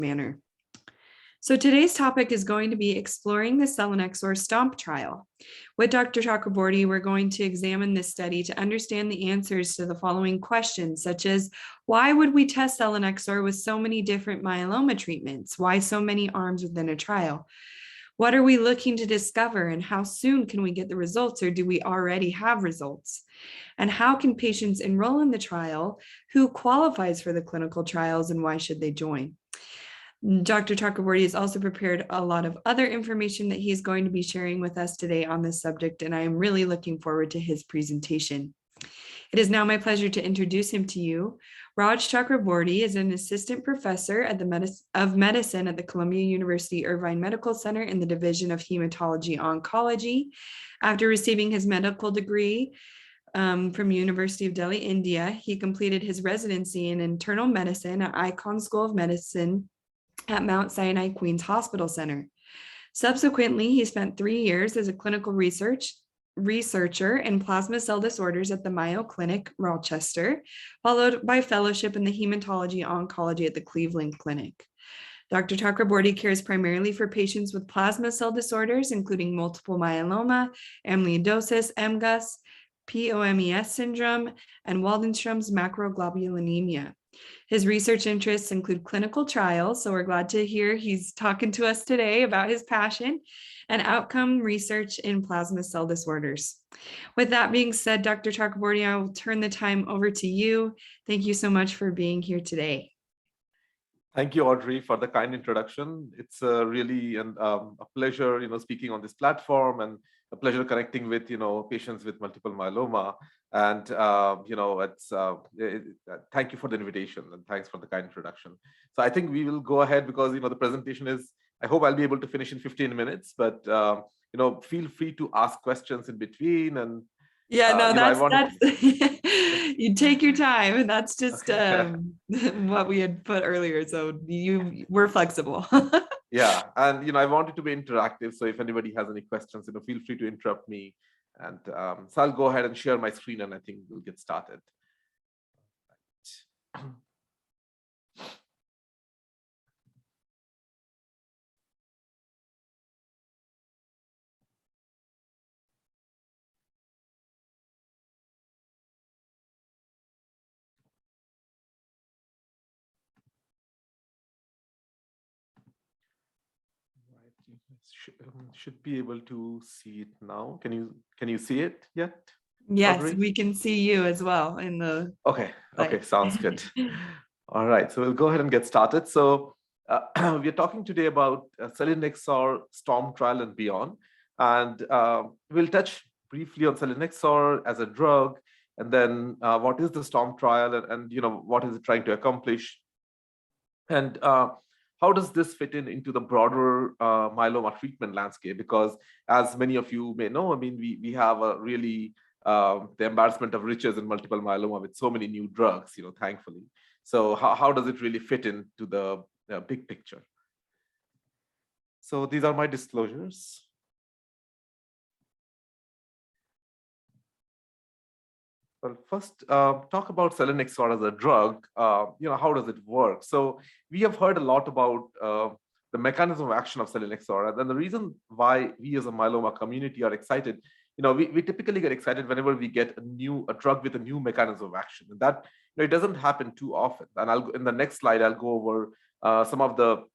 manner. So today's topic is going to be exploring the Selinexor STOMP trial. With Dr. Chakraborty, we're going to examine this study to understand the answers to the following questions, such as why would we test Selinexor with so many different myeloma treatments? Why so many arms within a trial? What are we looking to discover, and how soon can we get the results, or do we already have results? And how can patients enroll in the trial? Who qualifies for the clinical trials, and why should they join? Dr. Chakraborty has also prepared a lot of other information that he's going to be sharing with us today on this subject, and I am really looking forward to his presentation. It is now my pleasure to introduce him to you. Raj Chakraborty is an assistant professor at of medicine at the Columbia University Irvine Medical Center in the Division of Hematology Oncology. After receiving his medical degree from University of Delhi, India, he completed his residency in internal medicine at Icahn School of Medicine at Mount Sinai Queens Hospital Center. Subsequently, he spent 3 years as a clinical researcher in plasma cell disorders at the Mayo Clinic, Rochester, followed by fellowship in the hematology oncology at the Cleveland Clinic. Dr. Chakraborty cares primarily for patients with plasma cell disorders, including multiple myeloma, amyloidosis, MGUS, POMES syndrome, and Waldenstrom's macroglobulinemia. His research interests include clinical trials, so we're glad to hear he's talking to us today about his passion, and outcome research in plasma cell disorders. With that being said, Dr. Chakraborty, I will turn the time over to you. Thank you so much for being here today. Thank you, Audrey, for the kind introduction. It's really a pleasure, speaking on this platform, and a pleasure connecting with, patients with multiple myeloma. And, thank you for the invitation, and thanks for the kind introduction. So I think we will go ahead because, the presentation is, I hope I'll be able to finish in 15 minutes, but, feel free to ask questions in between. And yeah, no, that's you take your time, and that's just what we had put earlier. So we're flexible. Yeah, and I want it to be interactive. So if anybody has any questions, feel free to interrupt me. And so I'll go ahead and share my screen, and I think we'll get started. Should be able to see it now. Can you see it yet? Yes, Audrey? We can see you as well in the okay sounds good. All right, so we'll go ahead and get started. So we're talking today about Selinexor STOMP trial and beyond, and we'll touch briefly on Selinexor as a drug, and then what is the STOMP trial, and what is it trying to accomplish, and how does this fit into the broader myeloma treatment landscape? Because as many of you may know, we have a really the embarrassment of riches in multiple myeloma with so many new drugs, thankfully. So how does it really fit into the big picture? So these are my disclosures. Well, first, talk about Selinexor as a drug. How does it work? So we have heard a lot about the mechanism of action of Selinexor, and the reason why we as a myeloma community are excited. We typically get excited whenever we get a drug with a new mechanism of action, and that it doesn't happen too often. And in the next slide, I'll go over some of the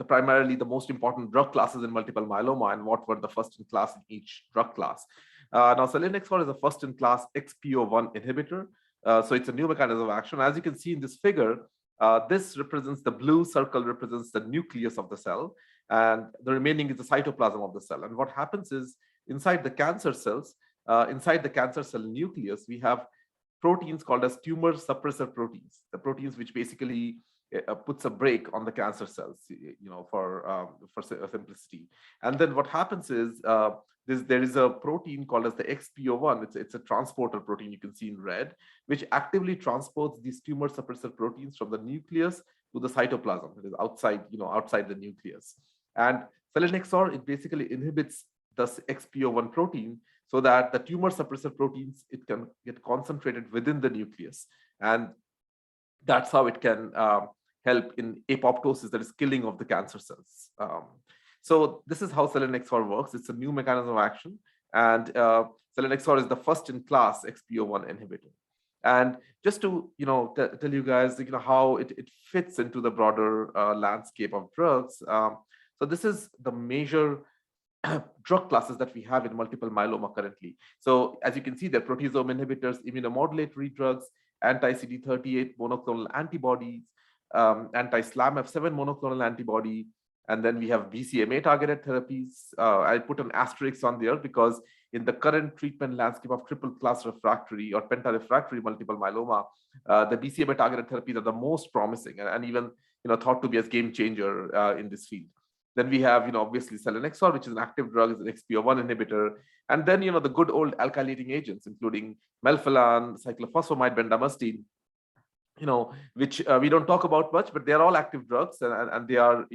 primarily the most important drug classes in multiple myeloma and what were the first in class in each drug class. Now, Selinexor is a first-in-class XPO1 inhibitor. So it's a new mechanism of action. As you can see in this figure, this represents the blue circle represents the nucleus of the cell, and the remaining is the cytoplasm of the cell. And what happens is inside the cancer cells, inside the cancer cell nucleus, we have proteins called as tumor suppressor proteins, the proteins which basically puts a brake on the cancer cells, for simplicity. And then what happens is there is a protein called as the XPO1. It's a transporter protein you can see in red, which actively transports these tumor suppressor proteins from the nucleus to the cytoplasm. It is outside the nucleus. And Selinexor, it basically inhibits the XPO1 protein so that the tumor suppressor proteins, it can get concentrated within the nucleus. And that's how it can help in apoptosis, that is killing of the cancer cells. So this is how Selinexor works. It's a new mechanism of action, and Selinexor is the first-in-class XPO1 inhibitor. And just to tell you guys how it fits into the broader landscape of drugs. So this is the major drug classes that we have in multiple myeloma currently. So as you can see, they're proteasome inhibitors, immunomodulatory drugs, anti-CD38 monoclonal antibodies, anti-SLAMF7 monoclonal antibody, and then we have BCMA targeted therapies. I put an asterisk on there because in the current treatment landscape of triple class refractory or penta-refractory multiple myeloma, the BCMA targeted therapies are the most promising and even thought to be as game changer in this field. Then we have, obviously Selinexor, which is an active drug, is an XPO1 inhibitor. And then, the good old alkylating agents, including melphalan, cyclophosphamide, bendamustine, which we don't talk about much, but they're all active drugs and they are,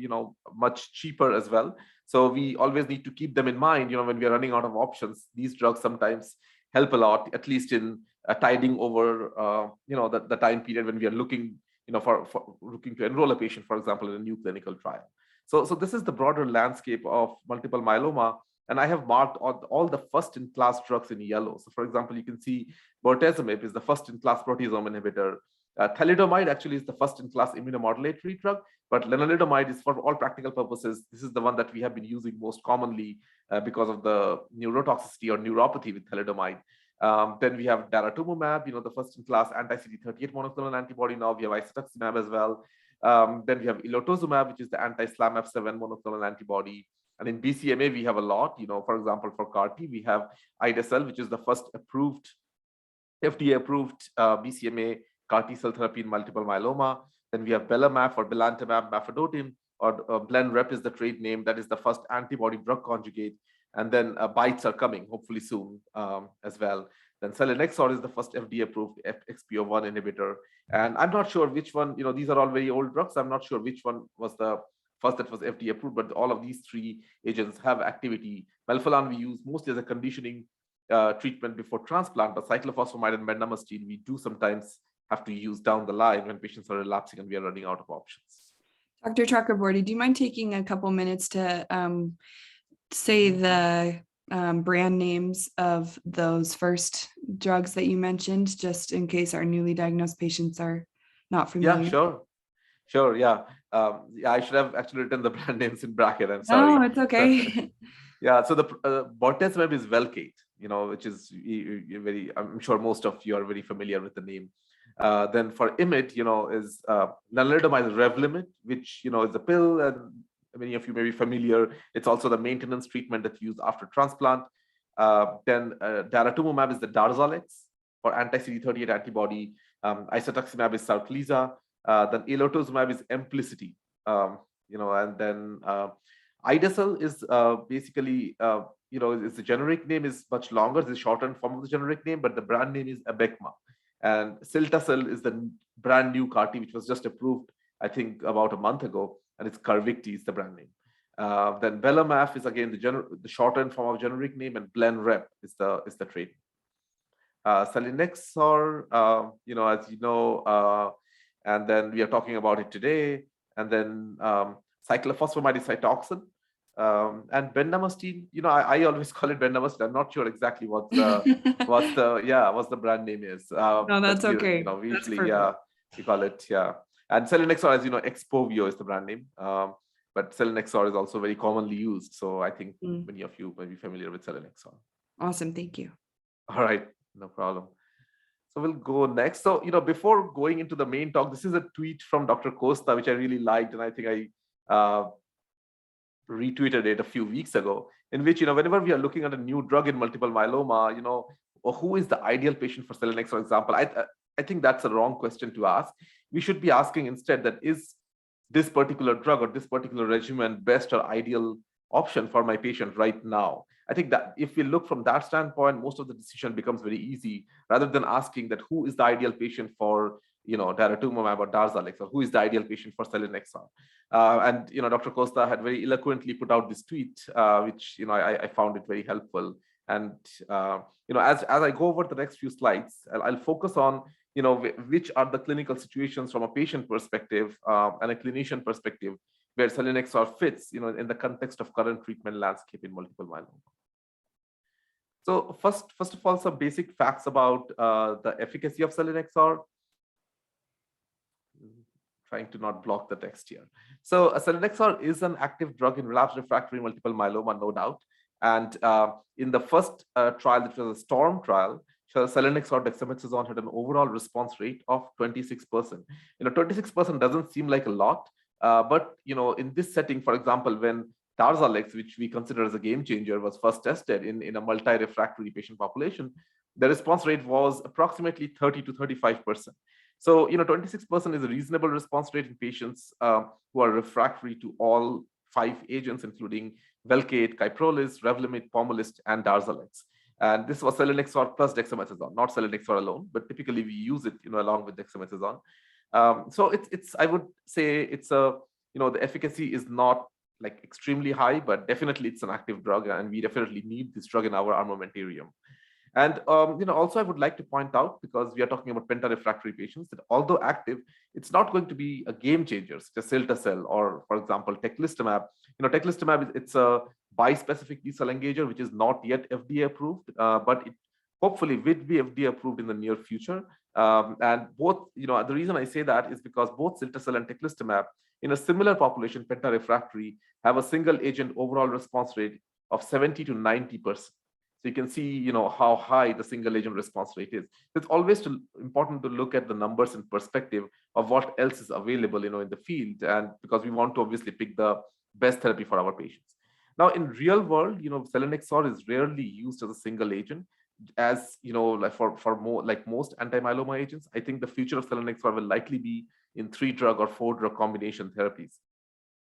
much cheaper as well. So we always need to keep them in mind, when we are running out of options. These drugs sometimes help a lot, at least in tiding over, the time period when we are looking, for looking to enroll a patient, for example, in a new clinical trial. So this is the broader landscape of multiple myeloma. And I have marked all the first-in-class drugs in yellow. So for example, you can see bortezomib is the first-in-class proteasome inhibitor. Thalidomide actually is the first-in-class immunomodulatory drug, but lenalidomide is, for all practical purposes, this is the one that we have been using most commonly because of the neurotoxicity or neuropathy with thalidomide. Then we have daratumumab, the first-in-class anti-CD38 monoclonal antibody. Now we have isatuximab as well. Then we have ilotuzumab, which is the anti-SLAMF7 monoclonal antibody. And in BCMA, we have a lot. For example, for CAR-T, we have ide-cel, which is the first approved, FDA-approved BCMA CAR-T cell therapy in multiple myeloma. Then we have belamaf or belantamab mafodotin, or Blenrep is the trade name. That is the first antibody drug conjugate. And then BiTEs are coming, hopefully soon as well. Then Selinexor is the first FDA-approved XPO1 inhibitor. And I'm not sure which one, these are all very old drugs. I'm not sure which one was the first that was FDA approved, but all of these three agents have activity. Melphalan we use mostly as a conditioning treatment before transplant, but cyclophosphamide and bendamustine we do sometimes have to use down the line when patients are relapsing and we are running out of options. Dr. Chakraborty, do you mind taking a couple minutes to say the brand names of those first drugs that you mentioned, just in case our newly diagnosed patients are not familiar? Yeah, sure. Yeah, I should have actually written the brand names in bracket. I'm sorry. No, it's okay. Yeah, so the bortezomib is Velcade, which is very, I'm sure most of you are very familiar with the name. Then for IMiD, is lenalidomide Revlimid, which, is a pill, and many of you may be familiar. It's also the maintenance treatment that's used after transplant. Then daratumumab is the Darzalex for anti-CD38 antibody. Isatuximab is Sarclisa. Then ilotuzumab is Emplicity. And then ide-cel is basically, the generic name is much longer. It's the shortened form of the generic name, but the brand name is Abecma. And Cilta-cel is the brand new CAR-T, which was just approved, I think, about a month ago, and it's Carvykti is the brand name. Then belamaf is again the shortened form of generic name, and Blenrep is the trade. Selinexor, as you know, and then we are talking about it today. And then cyclophosphamide is Cytoxan. And bendamustine, I always call it bendamustine. I'm not sure exactly what the brand name is. No, that's okay. We usually, we call it, And Selinexor, as you know, Expovio is the brand name. But Selinexor is also very commonly used. So I think many of you may be familiar with Selinexor. Awesome, thank you. All right, no problem. So we'll go next. So, before going into the main talk, this is a tweet from Dr. Costa, which I really liked. And I think I retweeted it a few weeks ago, in which, whenever we are looking at a new drug in multiple myeloma, or who is the ideal patient for Selinexor, for example, I think that's a wrong question to ask. We should be asking instead that is this particular drug or this particular regimen best or ideal option for my patient right now? I think that if we look from that standpoint, most of the decision becomes very easy, rather than asking that who is the ideal patient for daratumumab or Darzalex, or who is the ideal patient for Selinexor. And Dr. Costa had very eloquently put out this tweet, which I found it very helpful. And as I go over the next few slides, I'll focus on which are the clinical situations from a patient perspective and a clinician perspective where selinexor fits, in the context of current treatment landscape in multiple myeloma. So first of all, some basic facts about the efficacy of selinexor. Trying to not block the text here. So selinexor is an active drug in relapsed refractory multiple myeloma, no doubt. And in the first trial, which was a STORM trial, selinexor dexamethasone had an overall response rate of 26%. 26% doesn't seem like a lot, but in this setting, for example, when Darzalex, which we consider as a game changer, was first tested in a multi-refractory patient population, the response rate was approximately 30 to 35%. So, 26% is a reasonable response rate in patients who are refractory to all 5 agents, including Velcade, Kyprolis, Revlimid, Pomalyst, and Darzalex. And this was selinexor plus dexamethasone, not selinexor alone, but typically we use it, along with dexamethasone. So I would say it's the efficacy is not like extremely high, but definitely it's an active drug, and we definitely need this drug in our armamentarium. And also I would like to point out, because we are talking about penta-refractory patients, that although active, it's not going to be a game changer, such as cilta-cel or, for example, teclistamab. Teclistamab it's a bispecific T-cell engager, which is not yet FDA approved, but it hopefully will be FDA approved in the near future. And both, the reason I say that is because both cilta-cel and teclistamab in a similar population, penta-refractory, have a single agent overall response rate of 70 to 90%. So you can see, how high the single agent response rate is. It's always important to look at the numbers in perspective of what else is available, in the field, and because we want to obviously pick the best therapy for our patients. Now, in real world, selinexor is rarely used as a single agent, as like for more like most anti-myeloma agents. I think the future of selinexor will likely be in 3-drug or 4-drug combination therapies.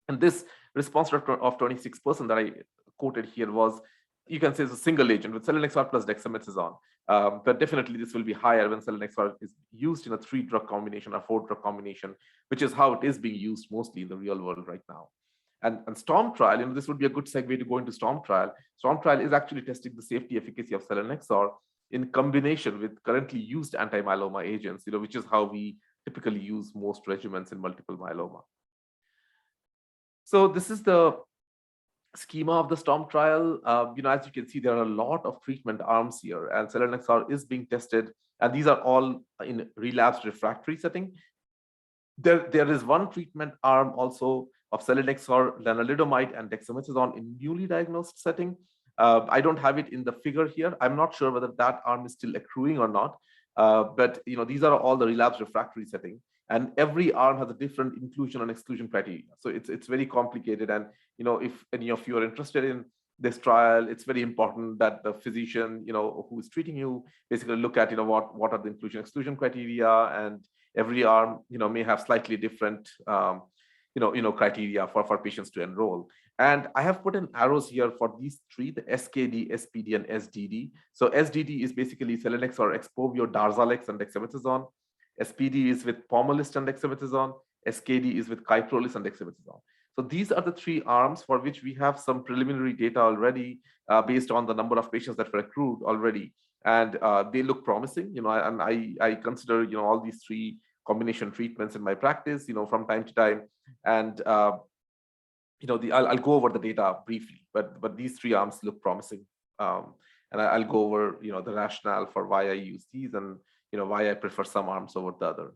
And this response rate of 26% that I quoted here was, you can say, it's a single agent with selinexor plus dexamethasone. But definitely this will be higher when selinexor is used in a 3-drug combination or 4-drug combination, which is how it is being used mostly in the real world right now. And STOMP trial, this would be a good segue to go into STOMP trial. STOMP trial is actually testing the safety efficacy of selinexor in combination with currently used anti-myeloma agents, which is how we typically use most regimens in multiple myeloma. So this is the schema of the STOMP trial. As you can see, there are a lot of treatment arms here, and selinexor is being tested, and these are all in relapsed refractory setting. There is one treatment arm also of selinexor, lenalidomide, and dexamethasone in newly diagnosed setting. I don't have it in the figure here. I'm not sure whether that arm is still accruing or not. But these are all the relapsed refractory setting, and every arm has a different inclusion and exclusion criteria. So it's very complicated. And if any of you are interested in this trial, it's very important that the physician who is treating you basically look at what are the inclusion exclusion criteria, and every arm may have slightly different criteria for patients to enroll. And I have put in arrows here for these 3, the SKD, SPD, and SDD. So SDD is basically selinexor, Expovio, Darzalex, and dexamethasone. SPD is with Pomalyst and dexamethasone. SKD is with Kyprolis and dexamethasone. So these are the 3 arms for which we have some preliminary data already based on the number of patients that were accrued already. And they look promising, and I consider, all these 3 combination treatments in my practice, from time to time. And I'll go over the data briefly, but these 3 arms look promising. And I'll go over, the rationale for why I use these, and why I prefer some arms over the other.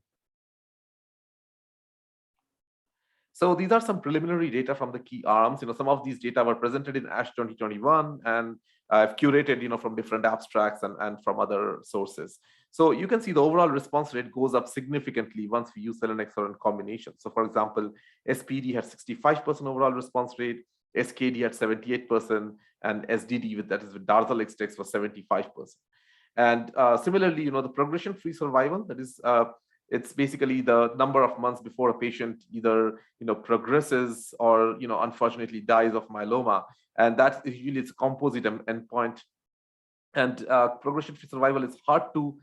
So these are some preliminary data from the key arms. Some of these data were presented in ASH 2021, and I've curated, from different abstracts and from other sources. So you can see the overall response rate goes up significantly once we use selinexor in combination. So for example, SPD had 65% overall response rate, SKD had 78%, and SDD, that is with Darzalex dex, was 75%. And similarly, the progression-free survival, that is, it's basically the number of months before a patient either progresses or unfortunately dies of myeloma, and that's usually it's a composite endpoint. And progression-free survival is hard to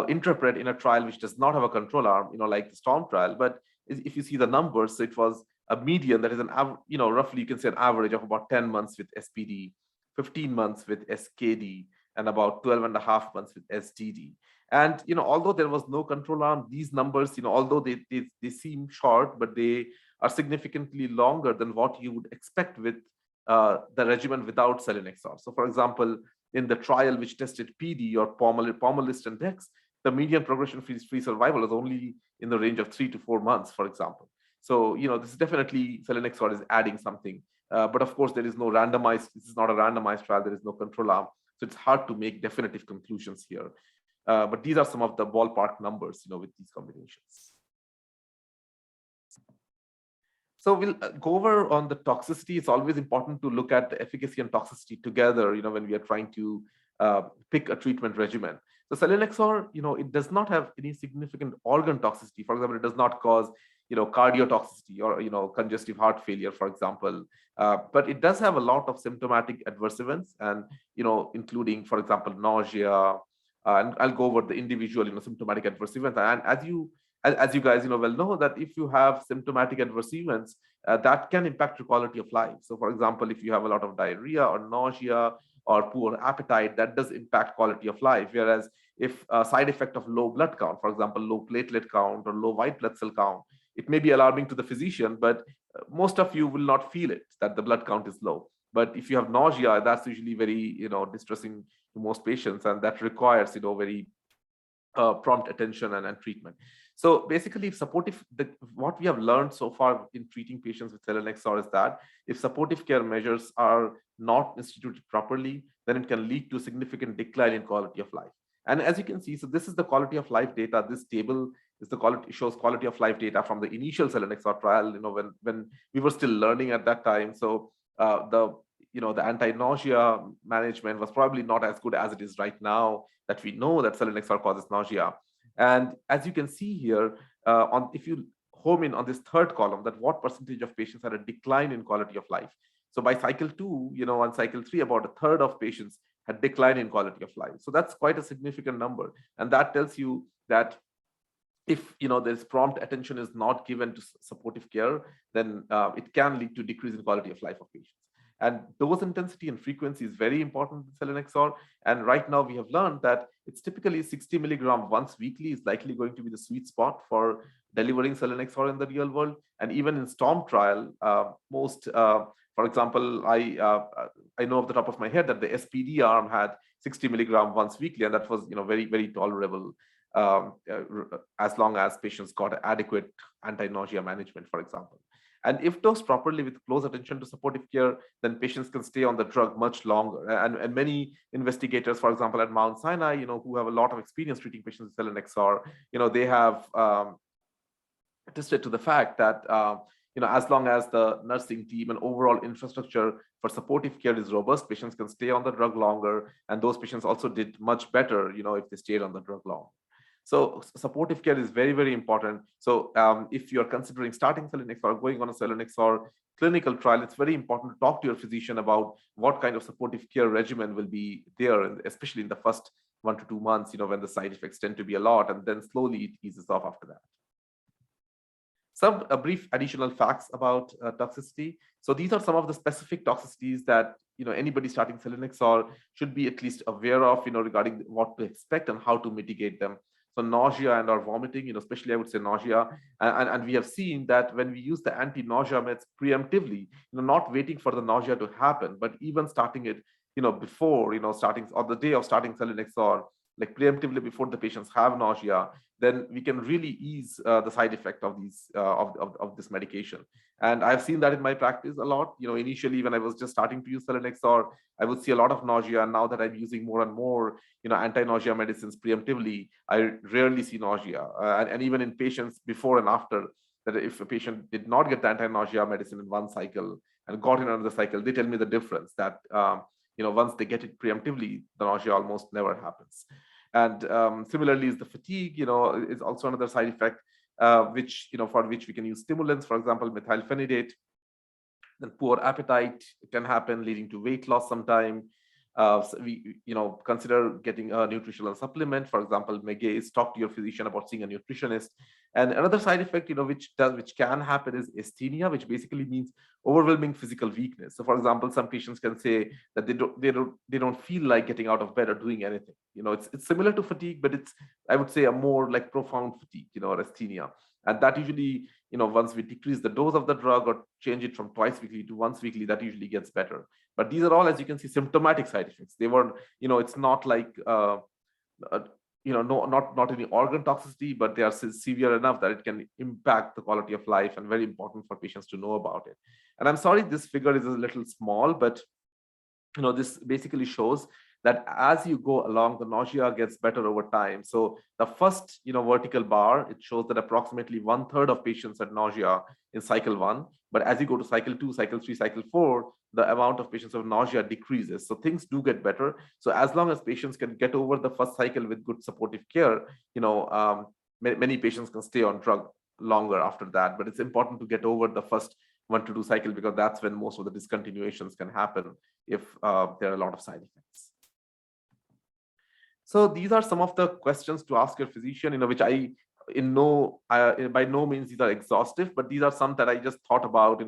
interpret in a trial which does not have a control arm, like the STOMP trial. But if you see the numbers, it was a median, that is an roughly you can say an average of about 10 months with SPD, 15 months with SKD, and about 12 and a half months with SDD. And although there was no control arm, these numbers, although they seem short, but they are significantly longer than what you would expect with the regimen without selinexor. So, for example, in the trial which tested PD or Pomalyst and Dex, the median progression-free survival is only in the range of 3 to 4 months, for example. So, this is definitely selinexor is adding something. But of course, there is no randomized, this is not a randomized trial, there is no control arm. So it's hard to make definitive conclusions here. But these are some of the ballpark numbers, with these combinations. So we'll go over on the toxicity. It's always important to look at the efficacy and toxicity together, when we are trying to pick a treatment regimen. So selinexor, it does not have any significant organ toxicity. For example, it does not cause, cardiotoxicity or, congestive heart failure, for example. But it does have a lot of symptomatic adverse events and, including, for example, nausea. And I'll go over the individual, symptomatic adverse events. And as you guys, well know that if you have symptomatic adverse events, that can impact your quality of life. So, for example, if you have a lot of diarrhea or nausea or poor appetite, that does impact quality of life. Whereas if a side effect of low blood count, for example, low platelet count or low white blood cell count, it may be alarming to the physician, but most of you will not feel it, that the blood count is low. But if you have nausea, that's usually very, distressing to most patients, and that requires, very prompt attention and treatment. So basically, if what we have learned so far in treating patients with selinexor is that if supportive care measures are not instituted properly, then it can lead to significant decline in quality of life. And as you can see, so this is the quality of life data. This table is shows quality of life data from the initial selinexor trial, when we were still learning at that time. So the anti-nausea management was probably not as good as it is right now that we know that selinexor causes nausea. And as you can see here, if you home in on this third column, that what percentage of patients had a decline in quality of life. So by cycle 2, on cycle 3, about a third of patients had decline in quality of life. So that's quite a significant number. And that tells you that if there's prompt attention is not given to supportive care, then it can lead to decrease in quality of life of patients. And dose intensity and frequency is very important with selinexor. And right now we have learned that it's typically 60 milligram once weekly is likely going to be the sweet spot for delivering selinexor in the real world. And even in STOMP trial, for example, I know off the top of my head that the SPD arm had 60 milligram once weekly, and that was very, very tolerable as long as patients got adequate anti-nausea management, for example. And if dosed properly with close attention to supportive care, then patients can stay on the drug much longer. And many investigators, for example, at Mount Sinai, who have a lot of experience treating patients with selinexor, they have attested to the fact that, as long as the nursing team and overall infrastructure for supportive care is robust, patients can stay on the drug longer. And those patients also did much better, if they stayed on the drug long. So supportive care is very, very important. So if you're considering starting selinexor or going on a selinexor clinical trial, it's very important to talk to your physician about what kind of supportive care regimen will be there, especially in the first 1 to 2 months, when the side effects tend to be a lot, and then slowly it eases off after that. Some brief additional facts about toxicity. So these are some of the specific toxicities that anybody starting selinexor should be at least aware of, regarding what to expect and how to mitigate them. So nausea and or vomiting, especially I would say nausea. And we have seen that when we use the anti-nausea meds preemptively, not waiting for the nausea to happen, but even starting it, before, starting on the day of starting selinexor, like preemptively before the patients have nausea, then we can really ease the side effect of these of this medication. And I've seen that in my practice a lot. Initially when I was just starting to use selinexor, I would see a lot of nausea. And now that I'm using more and more, anti-nausea medicines preemptively, I rarely see nausea. And even in patients before and after, that if a patient did not get the anti-nausea medicine in one cycle and got in another cycle, they tell me the difference that once they get it preemptively, the nausea almost never happens. And similarly is the fatigue, is also another side effect, which, for which we can use stimulants, for example, methylphenidate. Then poor appetite can happen, leading to weight loss sometime. So we, consider getting a nutritional supplement. For example, Megace, talk to your physician about seeing a nutritionist. And another side effect, which can happen is asthenia, which basically means overwhelming physical weakness. So, for example, some patients can say that they don't feel like getting out of bed or doing anything. It's similar to fatigue, but it's, I would say, a more like profound fatigue, or asthenia. And that usually, once we decrease the dose of the drug or change it from twice weekly to once weekly, that usually gets better. But these are all, as you can see, symptomatic side effects. They weren't, it's not like no, not any organ toxicity, but they are severe enough that it can impact the quality of life, and very important for patients to know about it. And I'm sorry, this figure is a little small, but this basically shows that as you go along, the nausea gets better over time. So the first, vertical bar, it shows that approximately 1/3 of patients had nausea in cycle 1. But as you go to cycle 2, cycle 3, cycle 4, the amount of patients with nausea decreases. So things do get better. So as long as patients can get over the first cycle with good supportive care, many patients can stay on drug longer after that. But it's important to get over the first 1 to 2 cycle, because that's when most of the discontinuations can happen if there are a lot of side effects. So these are some of the questions to ask your physician, which by no means these are exhaustive, but these are some that I just thought about,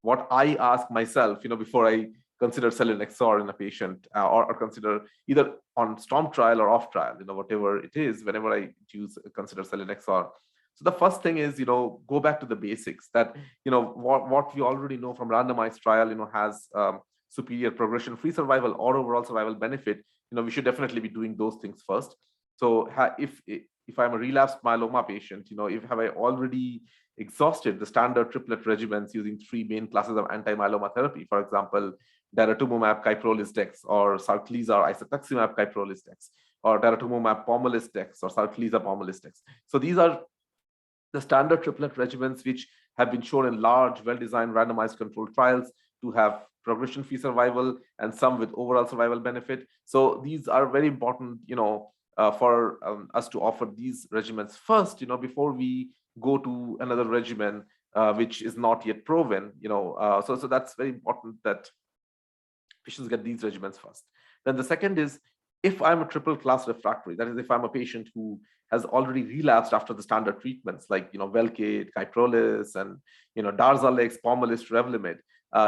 what I ask myself, before I consider Selinexor in a patient, or consider either on STOMP trial or off trial, whatever it is, whenever I consider Selinexor. So the first thing is, go back to the basics, that, what we already know from randomized trial, has superior progression-free survival or overall survival benefit. We should definitely be doing those things first. So if I'm a relapsed myeloma patient, have I already exhausted the standard triplet regimens using 3 main classes of anti-myeloma therapy, for example, daratumumab, Kyprolis, Dex, or Sarclisa, or isatuximab, Kyprolis, Dex, or daratumumab, Pomalyst, Dex, or Sarclisa, Pomalyst, Dex. So these are the standard triplet regimens which have been shown in large, well-designed, randomized controlled trials to have progression-free survival, and some with overall survival benefit. So these are very important, for us to offer these regimens first, before we go to another regimen which is not yet proven. So that's very important that patients get these regimens first. Then the second is, if I'm a triple class refractory, that is, if I'm a patient who has already relapsed after the standard treatments like, Velcade, Kyprolis, and, Darzalex, Pomalyst, Revlimid,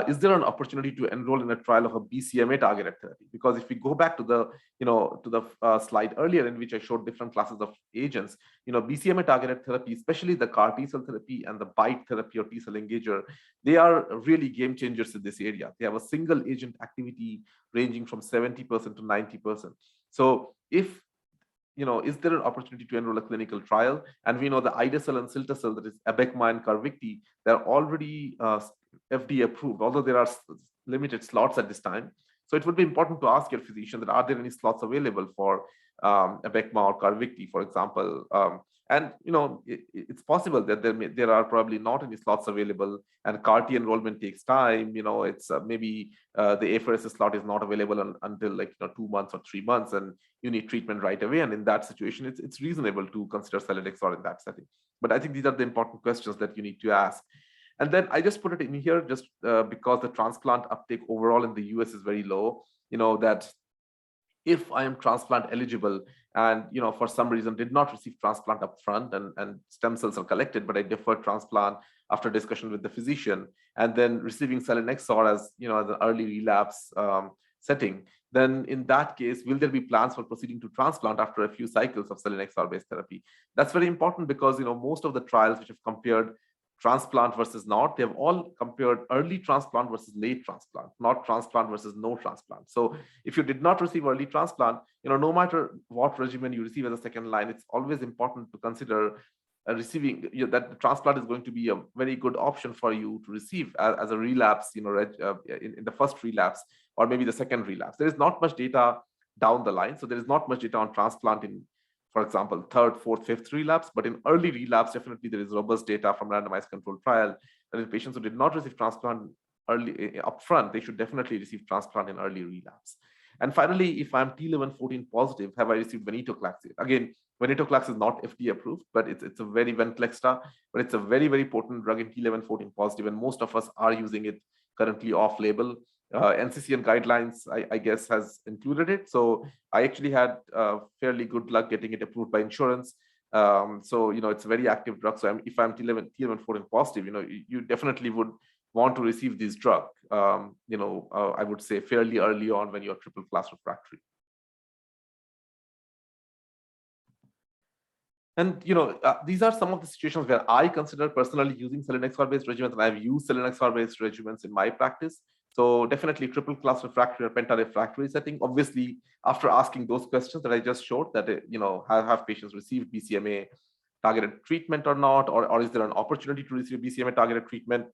is there an opportunity to enroll in a trial of a BCMA targeted therapy? Because if we go back to the slide earlier in which I showed different classes of agents, BCMA targeted therapy, especially the CAR T cell therapy and the BiTE therapy or T cell engager, they are really game changers in this area. They have a single agent activity ranging from 70% to 90%. So if is there an opportunity to enroll a clinical trial? And we know the ide-cel and cilta-cel, that is Abecma and Carvykti, they're already FDA approved, although there are limited slots at this time. So it would be important to ask your physician that, are there any slots available for Abecma or Carvykti, for example? And it's possible that there are probably not any slots available, and CAR T enrollment takes time. It's maybe the apheresis slot is not available until like 2 months or 3 months, and you need treatment right away. And in that situation, it's reasonable to consider Selinexor in that setting. But I think these are the important questions that you need to ask. And then I just put it in here just because the transplant uptake overall in the US is very low. That if I am transplant eligible and for some reason did not receive transplant up front, and stem cells are collected, but I deferred transplant after discussion with the physician, and then receiving Selinexor as as an early relapse setting, then in that case, will there be plans for proceeding to transplant after a few cycles of Selinexor based therapy? That's very important, because most of the trials which have compared transplant versus not, they've all compared early transplant versus late transplant, not transplant versus no transplant. So if you did not receive early transplant, no matter what regimen you receive as a second line, it's always important to consider receiving that the transplant is going to be a very good option for you to receive as a relapse, in the first relapse or maybe the second relapse. There is not much data down the line, so there is not much data on transplant in, for example, third, fourth, fifth relapse, but in early relapse, definitely there is robust data from randomized controlled trial that in patients who did not receive transplant early upfront, they should definitely receive transplant in early relapse. And finally, if I'm T1114 positive, have I received venetoclax? Again, venetoclax is not FDA approved, but it's a very Venclexta, but it's a very, very potent drug in T1114 positive, and most of us are using it currently off label. NCCN guidelines, I guess, has included it. So I actually had fairly good luck getting it approved by insurance. So, it's a very active drug. So if I'm TL114 positive, you definitely would want to receive this drug, I would say fairly early on when you're triple class refractory. And these are some of the situations where I consider personally using Selinexor-based regimens, and I've used Selinexor-based regimens in my practice. So definitely triple class refractory or penta-refractory setting. Obviously, after asking those questions that I just showed, that have patients received BCMA targeted treatment or not, or is there an opportunity to receive BCMA targeted treatment?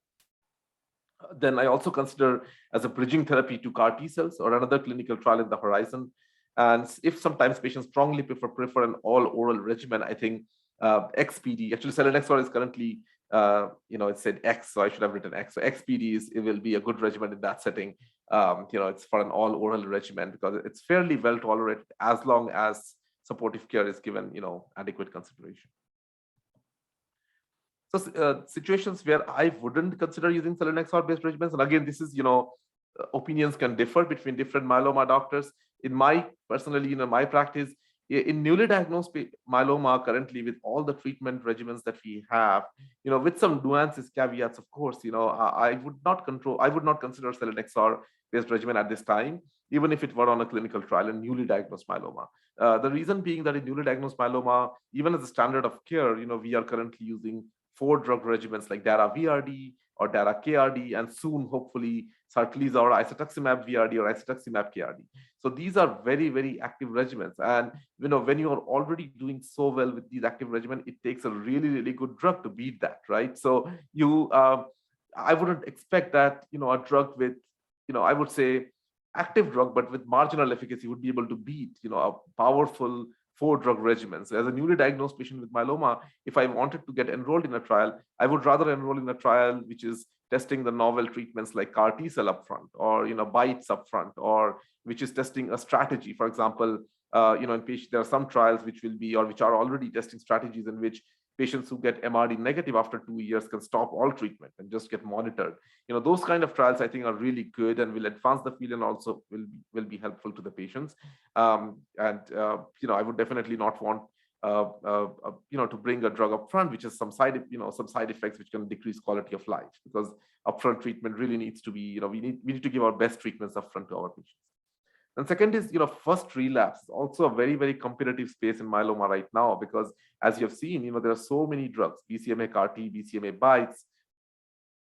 Then I also consider as a bridging therapy to CAR T cells or another clinical trial in the horizon. And if sometimes patients strongly prefer an all-oral regimen, I think XPD, actually Selinexor is currently, it said X, so I should have written X. So XPD it will be a good regimen in that setting. It's for an all-oral regimen because it's fairly well tolerated as long as supportive care is given, adequate consideration. So situations where I wouldn't consider using Selinexor-based regimens, and again, this is, opinions can differ between different myeloma doctors. In my my practice, in newly diagnosed myeloma currently, with all the treatment regimens that we have, with some nuances, caveats, of course, I would not consider Selinexor-based regimen at this time, even if it were on a clinical trial in newly diagnosed myeloma. The reason being that in newly diagnosed myeloma, even as a standard of care, we are currently using 4 drug regimens like Dara VRD or Dara KRD, and soon, hopefully, Sarclisa or isatuximab VRD or isatuximab KRD. So these are very, very active regimens. And when you are already doing so well with these active regimens, it takes a really, really good drug to beat that, right? So I wouldn't expect that, a drug with, I would say active drug, but with marginal efficacy would be able to beat, a powerful 4 drug regimens. So as a newly diagnosed patient with myeloma, if I wanted to get enrolled in a trial, I would rather enroll in a trial which is testing the novel treatments like CAR T cell upfront, or BiTEs upfront, or which is testing a strategy. For example, in patients, there are some trials which will be, or which are already testing strategies in which patients who get MRD negative after 2 years can stop all treatment and just get monitored. Those kind of trials I think are really good and will advance the field and also will be helpful to the patients. I would definitely not want to bring a drug up front, which is some side effects which can decrease quality of life, because upfront treatment really needs to be, we need to give our best treatments upfront to our patients. And second is, first relapse is also a very, very competitive space in myeloma right now, because as you have seen, there are so many drugs, BCMA CAR T, BCMA BiTEs.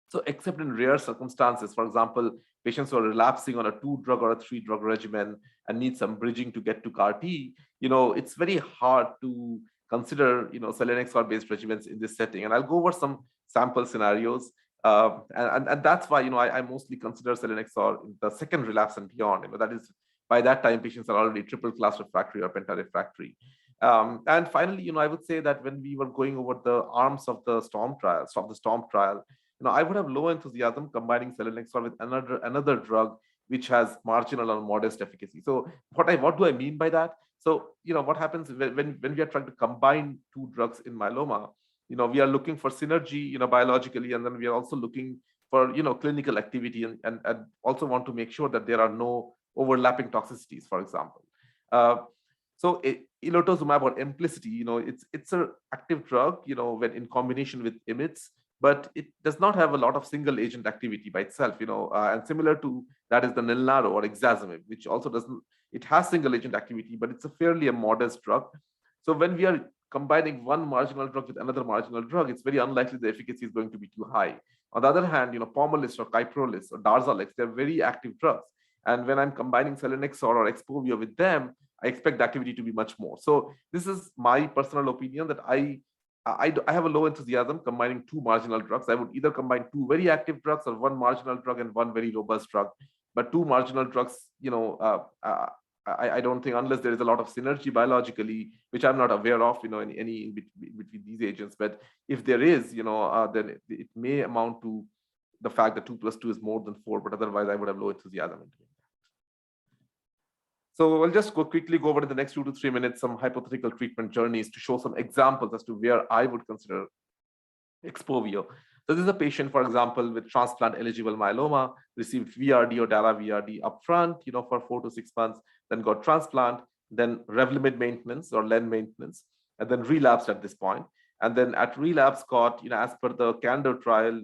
So except in rare circumstances, for example, patients who are relapsing on a 2-drug or a 3-drug regimen and need some bridging to get to CAR T, it's very hard to consider, Selinexor-based regimens in this setting. And I'll go over some sample scenarios. And that's why, I mostly consider Selinexor in the second relapse and beyond. That is, by that time, patients are already triple class refractory or penta-refractory. And finally, I would say that when we were going over the arms of the STOMP trial, I would have low enthusiasm combining Selinexor with another drug which has marginal or modest efficacy. So what do I mean by that? So, what happens when we are trying to combine 2 drugs in myeloma, we are looking for synergy, biologically, and then we are also looking for, clinical activity and also want to make sure that there are no overlapping toxicities, for example. So elotuzumab or Emplicity, it's an active drug, when in combination with IMiDs, but it does not have a lot of single agent activity by itself, and similar to that is the Nilnaro or Ixazomib, which also it has single agent activity, but it's a fairly modest drug. So when we are combining one marginal drug with another marginal drug, it's very unlikely the efficacy is going to be too high. On the other hand, Pomalyst or Kyprolis or Darzalex, they're very active drugs. And when I'm combining Selinexor or Expovio with them, I expect the activity to be much more. So this is my personal opinion, that I have a low enthusiasm combining 2 marginal drugs. I would either combine 2 very active drugs or 1 marginal drug and 1 very robust drug. But 2 marginal drugs, I don't think, unless there is a lot of synergy biologically, which I'm not aware of, in between these agents. But if there is, then it may amount to the fact that 2 plus 2 is more than 4. But otherwise, I would have low enthusiasm into it. So I'll just quickly go over in the next 2 to 3 minutes some hypothetical treatment journeys to show some examples as to where I would consider Expovio. So this is a patient, for example, with transplant-eligible myeloma, received VRD or Dara-VRD upfront, for 4 to 6 months, then got transplant, then Revlimid maintenance or Len maintenance, and then relapsed at this point. And then at relapse got, as per the Candor trial,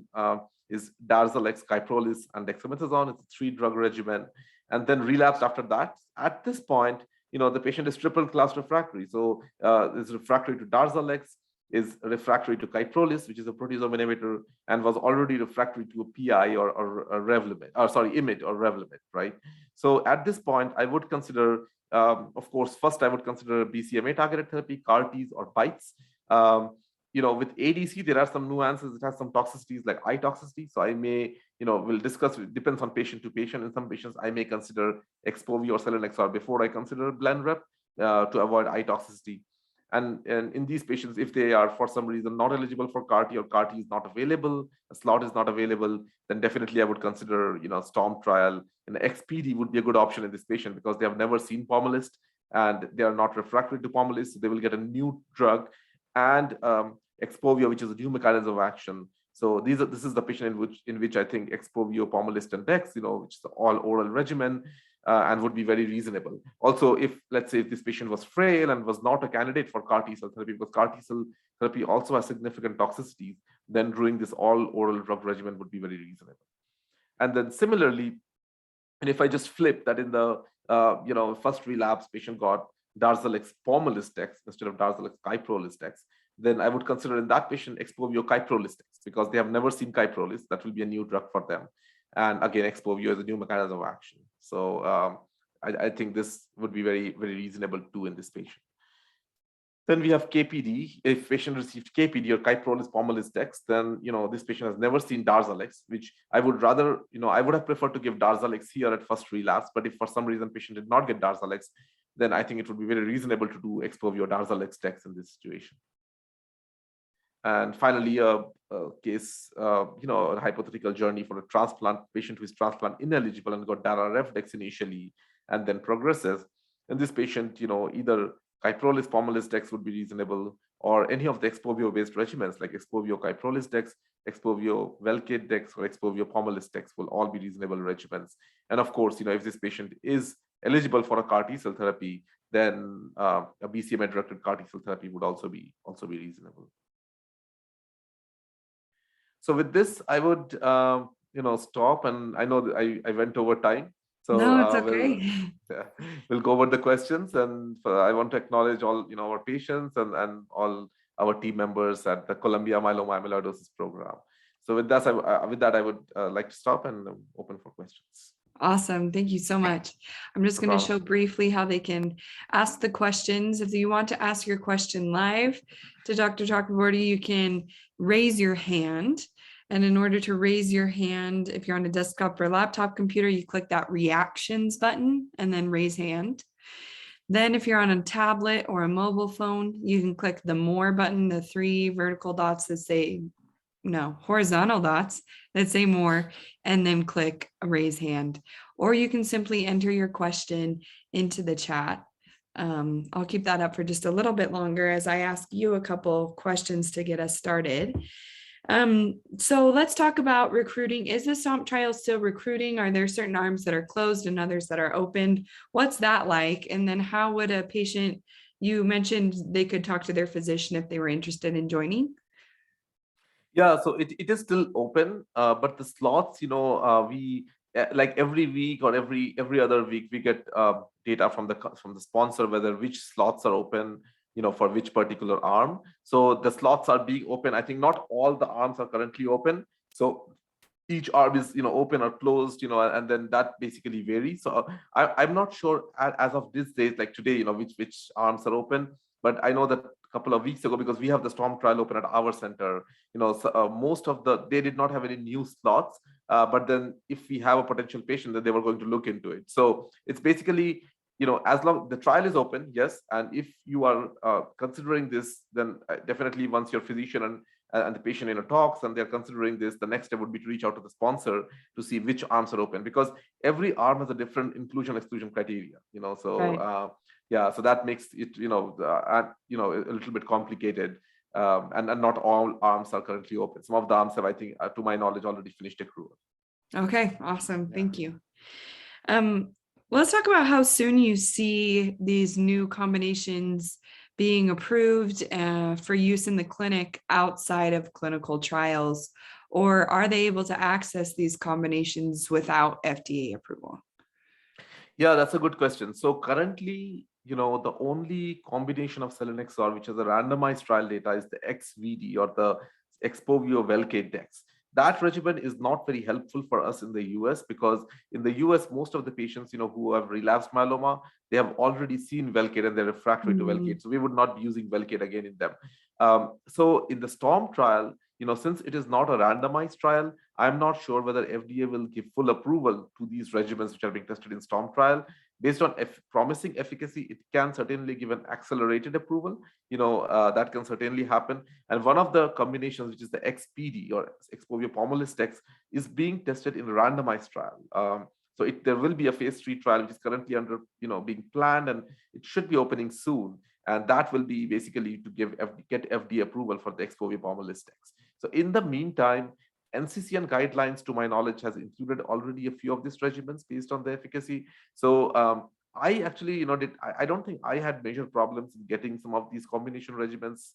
is Darzalex, Kyprolis, and dexamethasone. It's a 3-drug regimen. And then relapsed after that. At this point, the patient is triple class refractory. So is refractory to Darzalex, is refractory to Kyprolis, which is a proteasome inhibitor, and was already refractory to a PI or a Revlimid, or sorry, IMiD or Revlimid, right? So at this point, I would consider, of course, first I would consider BCMA targeted therapy, CAR-Ts or BiTEs. With ADC, there are some nuances. It has some toxicities like eye toxicity. So I may, we'll discuss, it depends on patient to patient. In some patients, I may consider Expovio or Selinexor before I consider Blenrep to avoid eye toxicity. And in these patients, if they are for some reason not eligible for CAR-T or CAR-T is not available, a slot is not available, then definitely I would consider, STOMP trial. And XPD would be a good option in this patient because they have never seen Pomalyst and they are not refractory to Pomalyst. So they will get a new drug and Expovio, which is a new mechanism of action. So this is the patient in which I think Expovio, Pomalyst, and Dex, which is the all oral regimen, and would be very reasonable. Also, if let's say if this patient was frail and was not a candidate for CAR T cell therapy, because CAR T cell therapy also has significant toxicities, then doing this all oral drug regimen would be very reasonable. And then similarly, and if I just flip that in the first relapse patient got Darzalex Pomalyst Dex instead of Darzalex Kyprolis Dex, then I would consider in that patient Expovio Kyprolis Dex because they have never seen Kyprolis. That will be a new drug for them. And again, Expovio is a new mechanism of action. So I think this would be very, very reasonable too in this patient. Then we have KPD. If patient received KPD or Kyprolis Pomalyst Dex, then this patient has never seen Darzalex, which I would rather, I would have preferred to give Darzalex here at first relapse. But if for some reason patient did not get Darzalex, then I think it would be very reasonable to do Expovio Darzalex Dex in this situation. And finally, a case, a hypothetical journey for a transplant patient who is transplant ineligible and got Dara-Rev-Dex initially and then progresses. In this patient, either Kyprolis Pomalyst Dex would be reasonable, or any of the Expovio-based regimens like Expovio Kyprolis Dex, Expovio Velcade Dex, or Expovio Pomalyst Dex will all be reasonable regimens. And of course, if this patient is eligible for a CAR T cell therapy, then a BCMA-directed CAR T cell therapy would also be reasonable. So with this, I would stop, and I know that I went over time. So no, it's okay. We'll go over the questions, and I want to acknowledge all our patients and all our team members at the Columbia Myeloma Amyloidosis Program. So with that, I would like to stop and open for questions. Awesome. Thank you so much. I'm just going to show briefly how they can ask the questions. If you want to ask your question live to Dr. Chakraborty, you can raise your hand. And in order to raise your hand, if you're on a desktop or laptop computer, you click that reactions button and then raise hand. Then if you're on a tablet or a mobile phone, you can click the more button, the 3 vertical dots that say, no, horizontal dots that say more, and then click raise hand. Or you can simply enter your question into the chat. I'll keep that up for just a little bit longer as I ask you a couple questions to get us started. So let's talk about recruiting. Is the STOMP trial still recruiting? Are there certain arms that are closed and others that are opened? What's that like? And then how would a patient, you mentioned they could talk to their physician if they were interested in joining? Yeah, so it is still open, but the slots, we like every week or every other week, we get data from the sponsor whether which slots are open, for which particular arm. So the slots are being open. I think not all the arms are currently open. So each arm is, open or closed, and then that basically varies. So I'm not sure as of this date, like today, which arms are open. But I know that a couple of weeks ago, because we have the STOMP trial open at our center, most of they did not have any new slots. But then if we have a potential patient, then they were going to look into it. So it's basically, as long the trial is open, yes. And if you are considering this, then definitely once your physician and the patient talks and they're considering this, the next step would be to reach out to the sponsor to see which arms are open, because every arm has a different inclusion exclusion criteria, so right. Yeah, so that makes it a little bit complicated. and not all arms are currently open. Some of the arms have, I think, to my knowledge, already finished accrual. Okay, awesome. Yeah. Thank you. Let's talk about how soon you see these new combinations being approved for use in the clinic outside of clinical trials, or are they able to access these combinations without FDA approval? Yeah, that's a good question. So currently, the only combination of Selinexor, which has a randomized trial data, is the XVD or the Expovio Velcade Dex. That regimen is not very helpful for us in the US because in the US, most of the patients, who have relapsed myeloma, they have already seen Velcade and they're refractory to Velcade. So we would not be using Velcade again in them. So in the STOMP trial, since it is not a randomized trial, I'm not sure whether FDA will give full approval to these regimens which are being tested in STOMP trial. Based on promising efficacy, it can certainly give an accelerated approval. That can certainly happen. And one of the combinations, which is the XPD or Expovio Pomalyst Dex, is being tested in a randomized trial. So there will be a phase 3 trial, which is currently under, being planned, and it should be opening soon. And that will be basically to get FDA approval for the Expovio Pomalyst Dex. So in the meantime, NCCN guidelines, to my knowledge, has included already a few of these regimens based on the efficacy. So I actually, I don't think I had major problems in getting some of these combination regimens,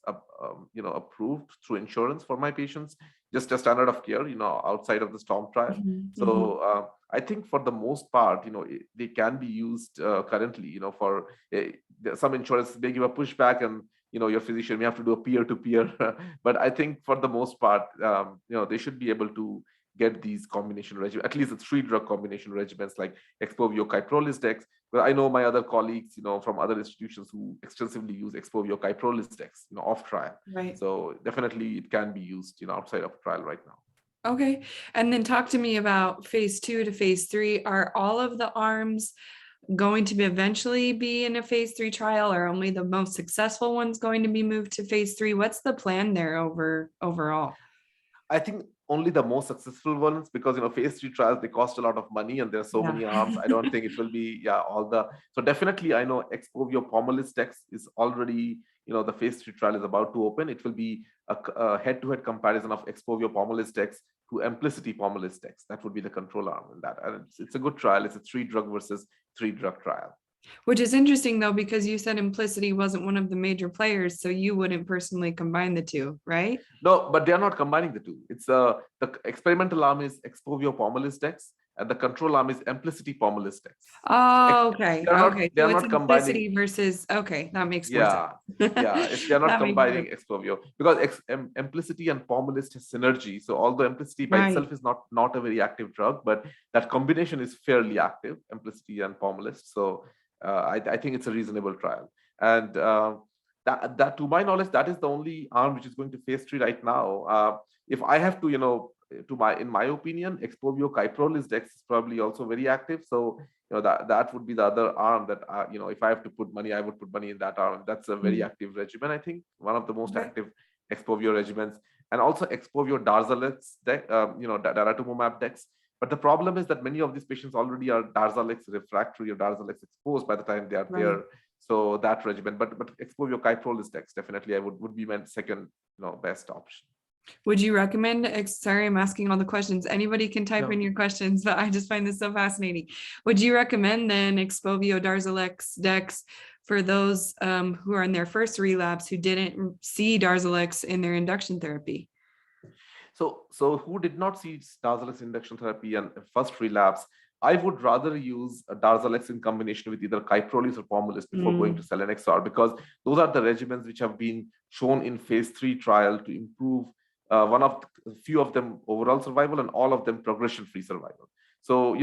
approved through insurance for my patients, just a standard of care, outside of the STOMP trial. So I think for the most part, they can be used currently, for some insurance, they give a pushback and, your physician may have to do a peer-to-peer. But I think for the most part, they should be able to get these combination regimens, at least the 3-drug combination regimens like Expovio Kyprolis Dex. But I know my other colleagues, from other institutions who extensively use Expovio Kyprolis Dex, off trial. Right. So definitely it can be used, outside of trial right now. Okay. And then talk to me about phase 2 to phase 3. Are all of the arms going to eventually be in a phase 3 trial, or only the most successful ones going to be moved to phase 3? What's the plan there overall? I think only the most successful ones, because phase 3 trials, they cost a lot of money and there are so many arms. I don't think it will be so definitely I know Expovio Pomalyst Dex is already, the phase 3 trial is about to open. It will be a head-to-head comparison of Expovio Pomalyst Dex to Emplicity Pomalyst Dex. That would be the control arm in that. And it's a good trial. It's a 3-drug versus 3-drug trial. Which is interesting though, because you said Emplicity wasn't one of the major players, so you wouldn't personally combine the two, right? No, but they are not combining the two. It's the experimental arm is Expovio Pomalyst Dex, and the control arm is Emplicity Pomalyst Dex. Oh, okay. They're So it's not combining Emplicity versus, okay, that makes more sense. They're not combining Expovio because Emplicity and Pomalyst has synergy. So although Emplicity by itself is not a very active drug, but that combination is fairly active, Emplicity and Pomalyst. So I think it's a reasonable trial. And that to my knowledge, that is the only arm which is going to phase 3 right now. If I have to, in my opinion, Expovio Kyprolis Dex is probably also very active. So that would be the other arm that if I have to put money, I would put money in that arm. That's a very active regimen. I think one of the most active Expovio regimens, and also Expovio Darzalex Dex, daratumumab Dex. But the problem is that many of these patients already are Darzalex refractory or Darzalex exposed by the time they are there. So that regimen, but Expovio Kyprolis Dex definitely would be my second best option. Would you recommend, sorry, I'm asking all the questions. Anybody can type in your questions, but I just find this so fascinating. Would you recommend then Expovio Darzalex Dex for those who are in their first relapse who didn't see Darzalex in their induction therapy? So who did not see Darzalex induction therapy and first relapse, I would rather use Darzalex in combination with either Kyprolis or Pomalyst before going to Selinexor, because those are the regimens which have been shown in phase 3 trial to improve few of them overall survival and all of them progression-free survival. So,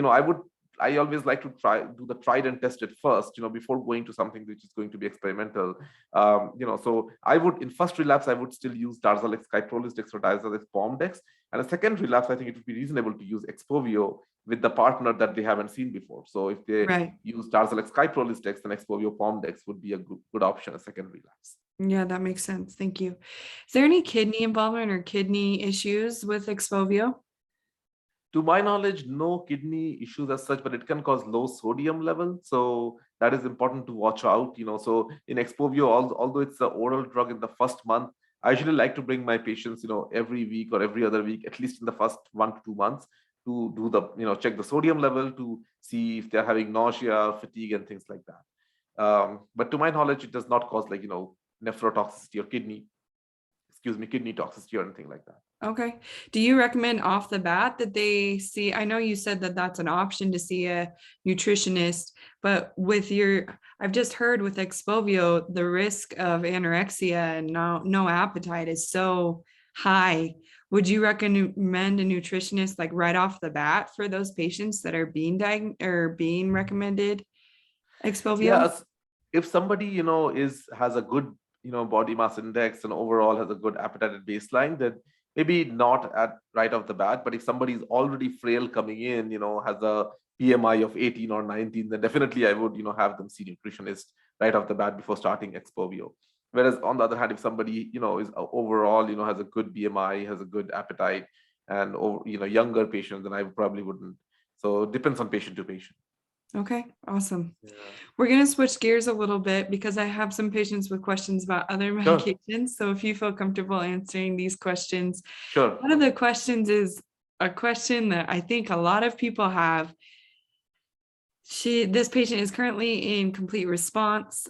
I always like to do the tried and tested first, before going to something which is going to be experimental. So I would, in first relapse, I would still use Darzalex Kyprolis Dex or Darzalex Pom Dex. And a second relapse, I think it would be reasonable to use Expovio with the partner that they haven't seen before. So if they use Darzalex Kyprolis Dex, then Expovio Pom Dex would be a good option, a second relapse. Yeah, that makes sense. Thank you. Is there any kidney involvement or kidney issues with Expovio? To my knowledge, no kidney issues as such, but it can cause low sodium level. So that is important to watch out. So in Expovio, although it's an oral drug in the first month, I usually like to bring my patients, every week or every other week, at least in the first 1 to 2 months, to do the, check the sodium level to see if they're having nausea, fatigue, and things like that. But to my knowledge, it does not cause nephrotoxicity or kidney toxicity or anything like that. Okay. Do you recommend off the bat that they see? I know you said that that's an option to see a nutritionist, but I've just heard with Expovio, the risk of anorexia and no appetite is so high. Would you recommend a nutritionist like right off the bat for those patients that are being recommended Expovio? Yes, if somebody has a good body mass index and overall has a good appetite at baseline, then maybe not at right off the bat. But if somebody is already frail coming in, has a BMI of 18 or 19, then definitely I would have them see nutritionist right off the bat before starting Expovio. Whereas on the other hand, if somebody is overall has a good BMI, has a good appetite, and younger patients, then I probably wouldn't. So it depends on patient to patient. Okay, awesome. Yeah. We're going to switch gears a little bit because I have some patients with questions about other medications. So if you feel comfortable answering these questions, Sure. one of the questions is a question that I think a lot of people have. This patient is currently in complete response,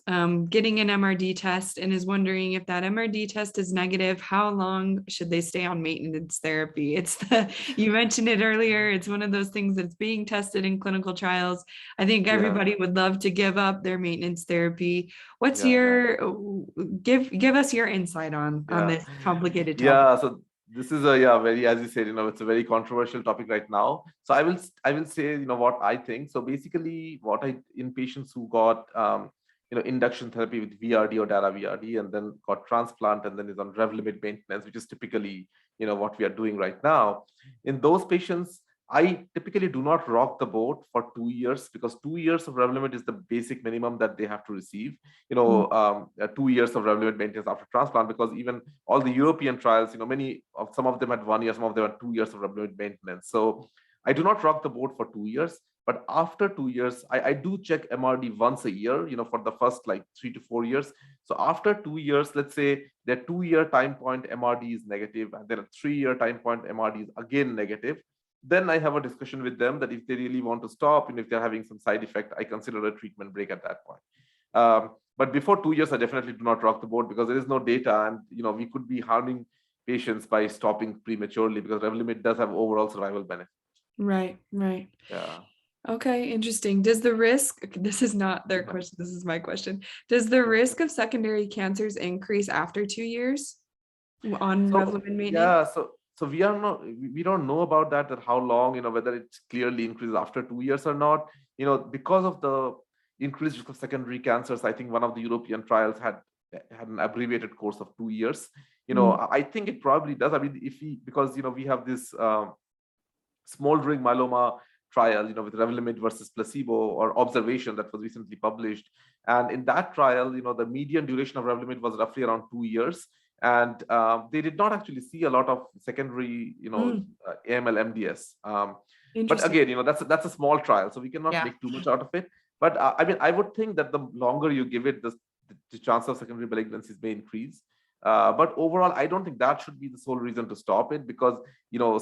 getting an MRD test, and is wondering if that MRD test is negative, how long should they stay on maintenance therapy? You mentioned it earlier. It's one of those things that's being tested in clinical trials. I think everybody would love to give up their maintenance therapy. What's give us your insight on this complicated topic? Yeah, so this is very, as you said, it's a very controversial topic right now. So I will say, what I think. So basically, in patients who got induction therapy with VRD or Dara VRD and then got transplant and then is on Revlimid maintenance, which is typically what we are doing right now. In those patients, I typically do not rock the boat for 2 years because 2 years of Revlimid is the basic minimum that they have to receive. 2 years of Revlimid maintenance after transplant, because even all the European trials, some of them had 1 year, some of them had 2 years of Revlimid maintenance. So I do not rock the boat for 2 years. But after 2 years, I do check MRD once a year, for the first 3 to 4 years. So after 2 years, let's say their 2-year time point MRD is negative, and then a 3-year time point MRD is again negative. Then I have a discussion with them that if they really want to stop and if they're having some side effect, I consider a treatment break at that point. But before 2 years, I definitely do not rock the boat because there is no data, and we could be harming patients by stopping prematurely because Revlimid does have overall survival benefit. Right. Yeah. Okay, interesting. Does the risk, this is not their question, this is my question. Does the risk of secondary cancers increase after 2 years on Revlimid maintenance? Yeah, so we don't know about that how long, whether it clearly increases after 2 years or not. Because of the increased risk of secondary cancers, I think one of the European trials had an abbreviated course of 2 years. I think it probably does. I mean, because we have this smoldering myeloma trial, with Revlimid versus placebo or observation that was recently published. And in that trial, the median duration of Revlimid was roughly around 2 years. And they did not actually see a lot of secondary, AML, MDS. But again, that's a small trial, so we cannot make too much out of it. But I mean, I would think that the longer you give it, the chance of secondary malignancies may increase. But overall, I don't think that should be the sole reason to stop it because,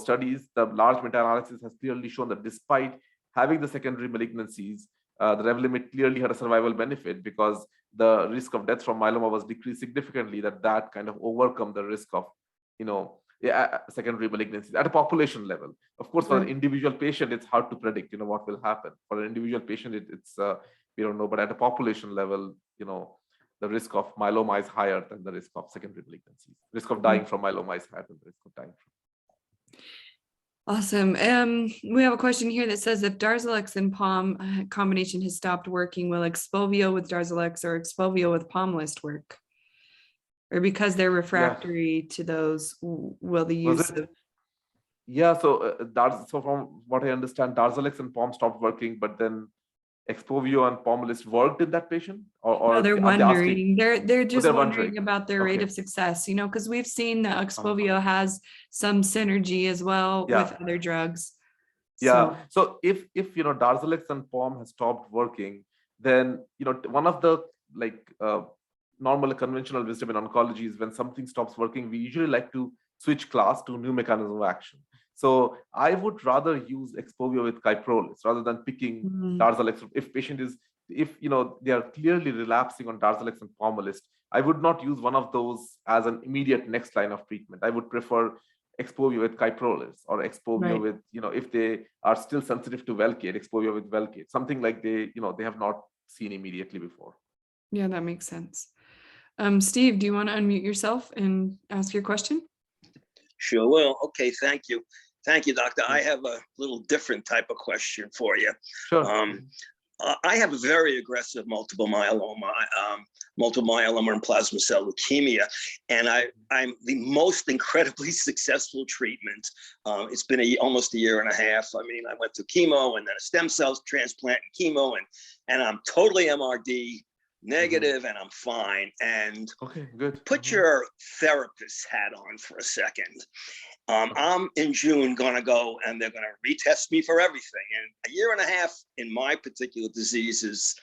studies, the large meta-analysis has clearly shown that despite having the secondary malignancies, the Revlimid clearly had a survival benefit because the risk of death from myeloma was decreased significantly, that kind of overcome the risk of, secondary malignancies at a population level. Of course, for an individual patient, it's hard to predict, what will happen. For an individual patient, it's we don't know, but at a population level, the risk of myeloma is higher than the risk of secondary malignancies. Risk of dying from myeloma is higher than the risk of dying from. Awesome. We have a question here that says if Darzalex and POM combination has stopped working, will Expovio with Darzalex or Expovio with POMList work? Or because they're refractory to those, will the use of... Yeah, so from what I understand, Darzalex and POM stopped working, but then Expovio and POMList worked in that patient, or no, they're wondering. They're just wondering about their rate of success, because we've seen that Expovio has some synergy as well with other drugs. Yeah. So if Darzalex and POM has stopped working, then one of the normal conventional wisdom in oncology is when something stops working, we usually like to switch class to new mechanism of action. So I would rather use Expovio with Kyprolis rather than picking Darzalex. If patient is, if they are clearly relapsing on Darzalex and Pomalyst, I would not use one of those as an immediate next line of treatment. I would prefer Expovio with Kyprolis or Expovio with, if they are still sensitive to Velcade, Expovio with Velcade, something like they have not seen immediately before. Yeah, that makes sense. Steve, do you want to unmute yourself and ask your question? Sure will. Okay, thank you. Thank you, doctor. I have a little different type of question for you. Sure. I have a very aggressive multiple myeloma and plasma cell leukemia, and I'm the most incredibly successful treatment. It's been almost a year and a half. I mean, I went through chemo and then a stem cell transplant and chemo, and I'm totally MRD negative and I'm fine. And okay, good. Put your therapist hat on for a second. I'm in June gonna go and they're gonna retest me for everything. And a year and a half in my particular disease is,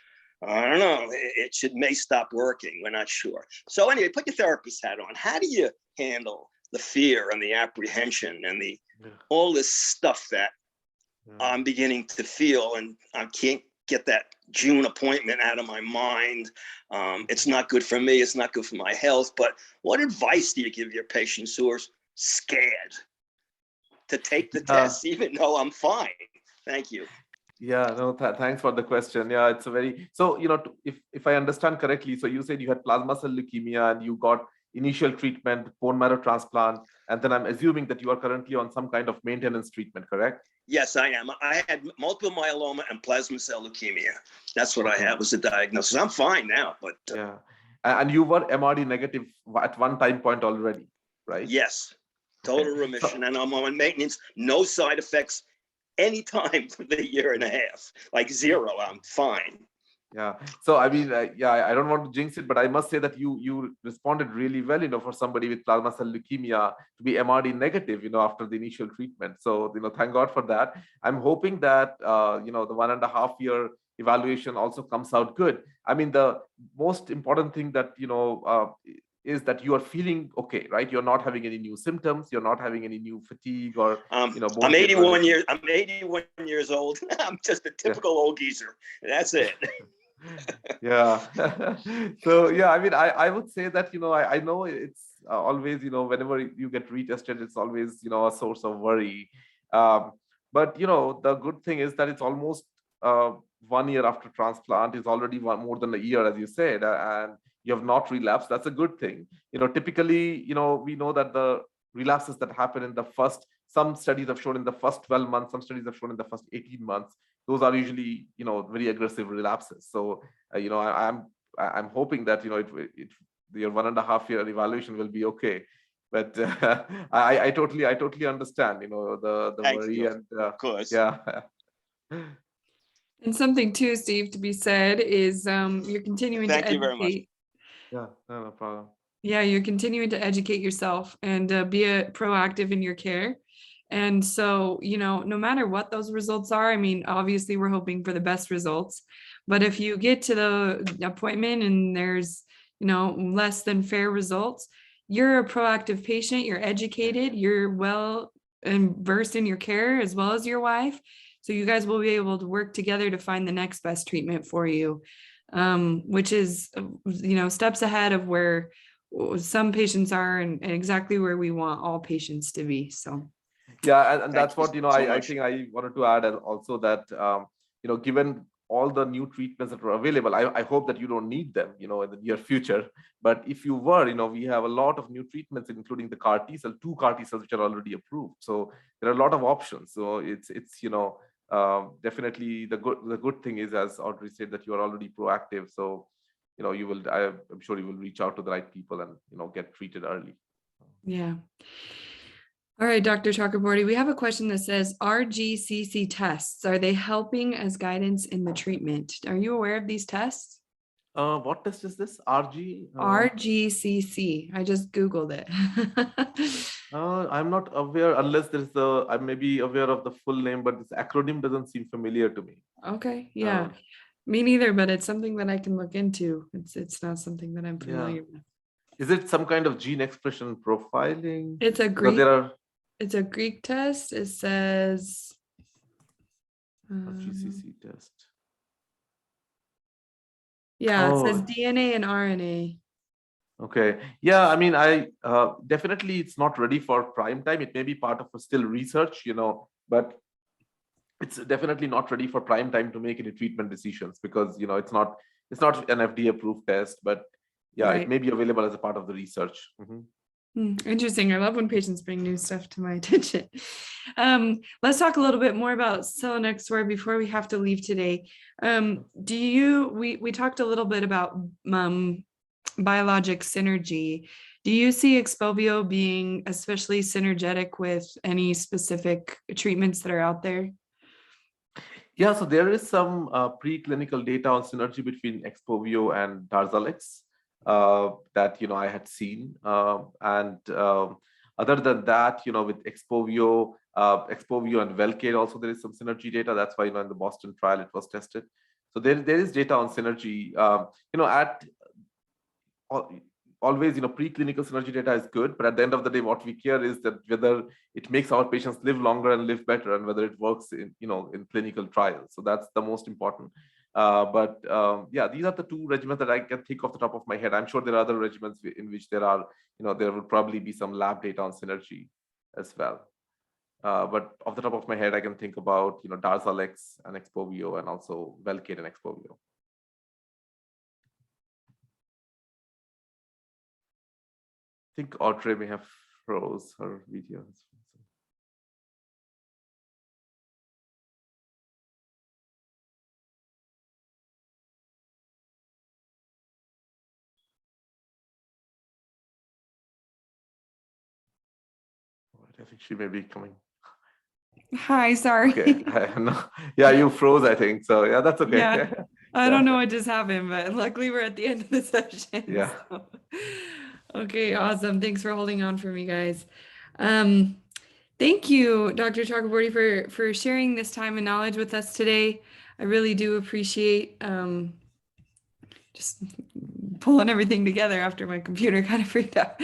I don't know, it may stop working. We're not sure. So anyway, put your therapist hat on. How do you handle the fear and the apprehension and all this stuff that I'm beginning to feel, and I can't get that June appointment out of my mind? It's not good for me. It's not good for my health. But what advice do you give your patients who are scared to take the test, even though I'm fine? Thank you. Yeah, no, thanks for the question. Yeah, it's a very, so, if I understand correctly, so you said you had plasma cell leukemia and you got initial treatment, bone marrow transplant, and then I'm assuming that you are currently on some kind of maintenance treatment, correct? Yes, I am. I had multiple myeloma and plasma cell leukemia. That's what I had was the diagnosis. I'm fine now, but yeah. And you were MRD negative at one time point already, right? Yes, total remission, and I'm on maintenance, no side effects anytime for the year and a half, like zero. I'm fine. Yeah. So I mean, I don't want to jinx it, but I must say that you responded really well, for somebody with plasma cell leukemia to be MRD negative, after the initial treatment. So, thank God for that. I'm hoping that, the 1.5 year evaluation also comes out good. I mean, the most important thing that, is that you are feeling okay, right? You're not having any new symptoms. You're not having any new fatigue or, I'm 81 years. I'm 81 years old. I'm just a typical old geezer. That's it. Yeah. So yeah, I mean, I would say that, I know it's always, whenever you get retested, it's always, a source of worry. But the good thing is that it's almost 1 year after transplant. Is already more than a year, as you said, and you have not relapsed. That's a good thing. Typically, we know that the relapses that happen in the first, some studies have shown in the first 12 months, some studies have shown in the first 18 months. Those are usually, very aggressive relapses. So, I'm hoping that, your 1.5 year evaluation will be okay. But I totally understand, the worry and of course. Yeah. And something too, Steve, to be said is you're continuing to educate. Thank you very much. Yeah, no problem. Yeah, you're continuing to educate yourself and be proactive in your care. And so, no matter what those results are, I mean, obviously we're hoping for the best results, but if you get to the appointment and there's, less than fair results, you're a proactive patient, you're educated, you're well versed in your care as well as your wife. So you guys will be able to work together to find the next best treatment for you, which is, steps ahead of where some patients are and exactly where we want all patients to be. So. Yeah, and that's what, I think I wanted to add also that, given all the new treatments that are available, I hope that you don't need them, in the near future. But if you were, we have a lot of new treatments, including the CAR T cell, 2 CAR T cells which are already approved. So there are a lot of options. So it's definitely the good thing is, as Audrey said, that you are already proactive. So, I'm sure you will reach out to the right people and, get treated early. Yeah. All right, Dr. Chakraborty, we have a question that says, RGCC tests, are they helping as guidance in the treatment? Are you aware of these tests? What test is this? RGCC. I just Googled it. I'm not aware unless I may be aware of the full name, but this acronym doesn't seem familiar to me. Okay, yeah. Me neither, but it's something that I can look into. It's not something that I'm Yeah. familiar with. Is it some kind of gene expression profiling? It's a Because there Greek, are it's a Greek test. It says, RGCC test. yeah, it says Oh, DNA and RNA. okay. Yeah, I mean, I definitely it's not ready for prime time. It may be part of a still research, but it's definitely not ready for prime time to make any treatment decisions because it's not an FDA approved test, but yeah, it Right. may be available as a part of the research. Interesting. I love when patients bring new stuff to my attention. Let's talk a little bit more about Selinexor before we have to leave today. We talked a little bit about Biologic Synergy. Do you see Expovio being especially synergetic with any specific treatments that are out there? Yeah, so there is some preclinical data on synergy between Expovio and Darzalex that I had seen, and other than that, with Expovio and Velcade also there is some synergy data. That's why in the Boston trial it was tested. So there is data on synergy. At always preclinical synergy data is good, but at the end of the day what we care is that whether it makes our patients live longer and live better, and whether it works in clinical trials. So that's the most important. But yeah, these are the two regimens that I can think off the top of my head. I'm sure there are other regimens in which there will probably be some lab data on synergy as well. But off the top of my head, I can think about Darzalex and Expovio, and also Velcade and Expovio. I think Audrey may have froze her video. I think she may be coming. Hi, sorry. Okay. No. Yeah, you froze, I think. So yeah, that's okay. Yeah, I don't know what just happened, but luckily we're at the end of the session. Yeah. So. Okay, awesome. Thanks for holding on for me, guys. Thank you, Dr. Chakraborty, for sharing this time and knowledge with us today. I really do appreciate just pulling everything together after my computer kind of freaked out.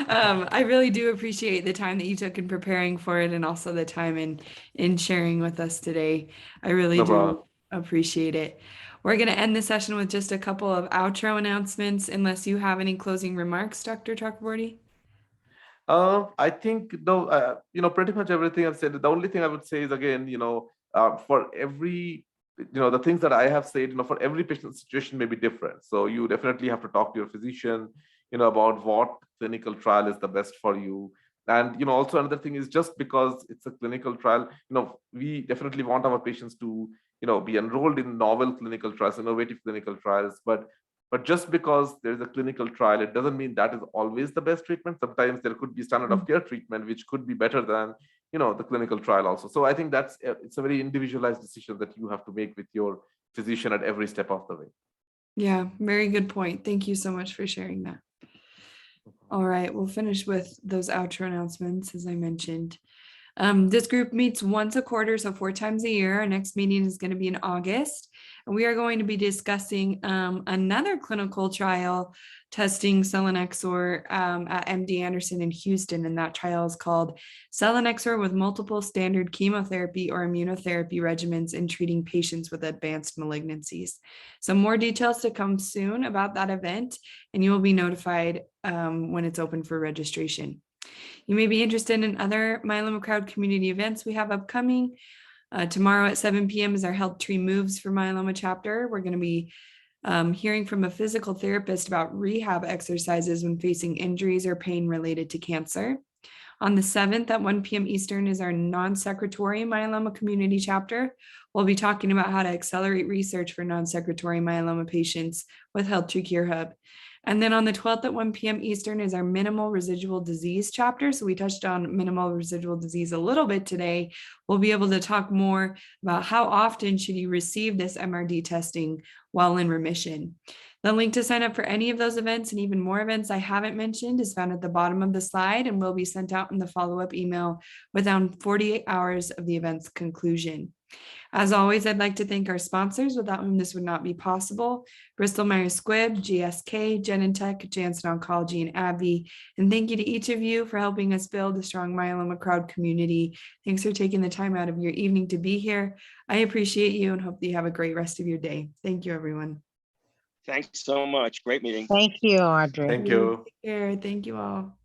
I really do appreciate the time that you took in preparing for it, and also the time in sharing with us today. I really No do problem. appreciate it. We're going to end the session with just a couple of outro announcements, unless you have any closing remarks, Dr. Chakraborty. I think no, pretty much everything I've said. The only thing I would say is again, for every, the things that I have said, for every patient situation may be different. So you definitely have to talk to your physician, about what clinical trial is the best for you. And also another thing is, just because it's a clinical trial, we definitely want our patients to, be enrolled in novel clinical trials, innovative clinical trials, but just because there's a clinical trial, it doesn't mean that is always the best treatment. Sometimes there could be standard of care treatment, which could be better than, the clinical trial also. So I think it's a very individualized decision that you have to make with your physician at every step of the way. Yeah, very good point. Thank you so much for sharing that. All right, we'll finish with those outro announcements, as I mentioned. This group meets once a quarter, so 4 times a year. Our next meeting is going to be in August, and we are going to be discussing another clinical trial testing Selinexor at MD Anderson in Houston, and that trial is called Selinexor with multiple standard chemotherapy or immunotherapy regimens in treating patients with advanced malignancies. So more details to come soon about that event, and you will be notified when it's open for registration. You may be interested in other Myeloma Crowd community events we have upcoming. Tomorrow at 7 p.m. is our HealthTree Moves for Myeloma chapter. We're going to be hearing from a physical therapist about rehab exercises when facing injuries or pain related to cancer. On the 7th at 1 p.m. Eastern is our non-secretory myeloma community chapter. We'll be talking about how to accelerate research for non-secretory myeloma patients with HealthTree Cure Hub. And then on the 12th at 1 p.m. Eastern is our minimal residual disease chapter. So we touched on minimal residual disease a little bit today. We'll be able to talk more about how often should you receive this MRD testing while in remission. The link to sign up for any of those events and even more events I haven't mentioned is found at the bottom of the slide and will be sent out in the follow-up email within 48 hours of the event's conclusion. As always, I'd like to thank our sponsors without whom this would not be possible: Bristol Myers Squibb, GSK, Genentech, Janssen Oncology, and AbbVie. And thank you to each of you for helping us build a strong myeloma crowd community. Thanks for taking the time out of your evening to be here. I appreciate you and hope that you have a great rest of your day. Thank you, everyone. Thanks so much. Great meeting. Thank you, Audrey. Thank you. Take care. Thank you all.